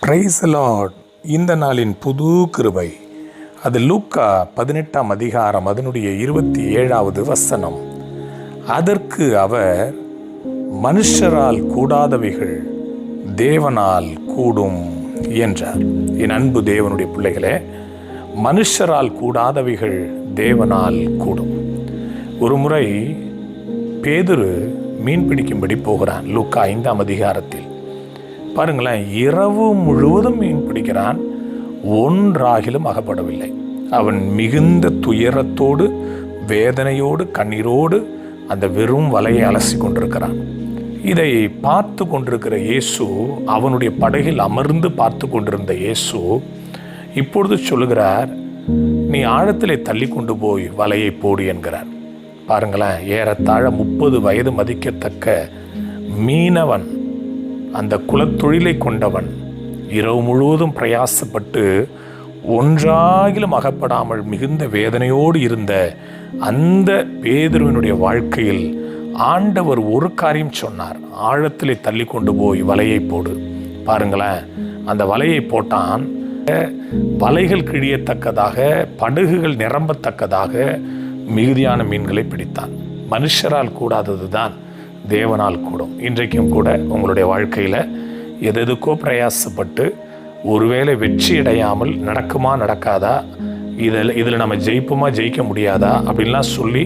Praise the Lord. இந்த நாளின் புது கிருபை, அது லூக்கா 18ஆம் அதிகாரம் அதனுடைய 27வது வசனம். அதற்கு அவர், மனுஷரால் கூடாதவைகள் தேவனால் கூடும் என்றார். என் அன்பு தேவனுடைய பிள்ளைகளே, மனுஷரால் கூடாதவைகள் தேவனால் கூடும். ஒரு முறை பேதுரு மீன் பிடிக்கும்படி போகிறான். லூக்கா 5ஆம் அதிகாரத்தில் பாருங்களேன், இரவு முழுவதும் மீன் பிடிக்கிறான், ஒன்றாகிலும் அகப்படவில்லை. அவன் மிகுந்த துயரத்தோடு, வேதனையோடு, கண்ணீரோடு அந்த வெறும் வலையை அலசி கொண்டிருக்கிறான். இதை பார்த்து கொண்டிருக்கிற இயேசு, அவனுடைய படகில் அமர்ந்து பார்த்து கொண்டிருந்த இயேசு இப்பொழுது சொல்லுகிறார், நீ ஆழத்திலே தள்ளி கொண்டு போய் வலையை போடு என்கிறார். பாருங்களேன், ஏறத்தாழ 30 வயது மதிக்கத்தக்க மீனவன், அந்த குலத்தொழிலை கொண்டவன், இரவு முழுவதும் பிரயாசப்பட்டு ஒன்றாகிலும் அகப்படாமல் மிகுந்த வேதனையோடு இருந்த அந்த பேதுருவினுடைய வாழ்க்கையில் ஆண்டவர் ஒரு காரியம் சொன்னார், ஆழத்திலே தள்ளி கொண்டு போய் வலையை போடு. பாருங்களேன், அந்த வலையை போட்டான். வலைகள் கிழியத்தக்கதாக, படகுகள் நிரம்பத்தக்கதாக மிகுதியான மீன்களை பிடித்தான். மனுஷரால் கூடாதது தான் தேவனால் கூடும். இன்றைக்கும் கூட உங்களுடைய வாழ்க்கையில் எதுக்கோ பிரயாசப்பட்டு ஒருவேளை வெற்றி அடையாமல் நடக்குமா நடக்காதா, இதில் நம்ம ஜெயிப்போமா ஜெயிக்க முடியாதா அப்படின்லாம் சொல்லி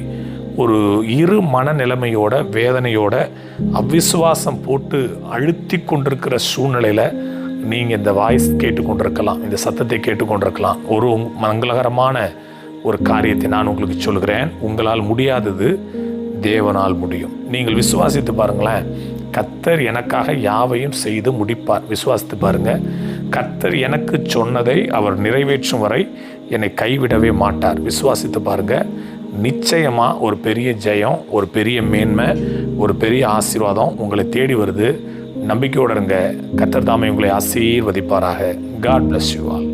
ஒரு இரு மனநிலைமையோட, வேதனையோட, அவ்விசுவாசம் போட்டு அழுத்தி கொண்டிருக்கிற சூழ்நிலையில் நீங்கள் இந்த வாய்ஸ் கேட்டுக்கொண்டிருக்கலாம், இந்த சத்தத்தை கேட்டுக்கொண்டிருக்கலாம். ஒரு மங்களகரமான ஒரு காரியத்தை நான் உங்களுக்கு சொல்கிறேன். உங்களால் முடியாதது தேவனால் முடியும். நீங்கள் விசுவாசித்து பாருங்களேன், கர்த்தர் எனக்காக யாவையும் செய்து முடிப்பார். விசுவாசித்து பாருங்க, கர்த்தர் எனக்கு சொன்னதை அவர் நிறைவேற்றும் வரை என்னை கைவிடவே மாட்டார். விசுவாசித்து பாருங்க, நிச்சயமா ஒரு பெரிய ஜெயம், ஒரு பெரிய மேன்மை, ஒரு பெரிய ஆசீர்வாதம் உங்களை தேடி வருது. நம்பிக்கையோடு இருங்க. கர்த்தர் தாமே உங்களை ஆசீர்வதிப்பாராக. God bless you all.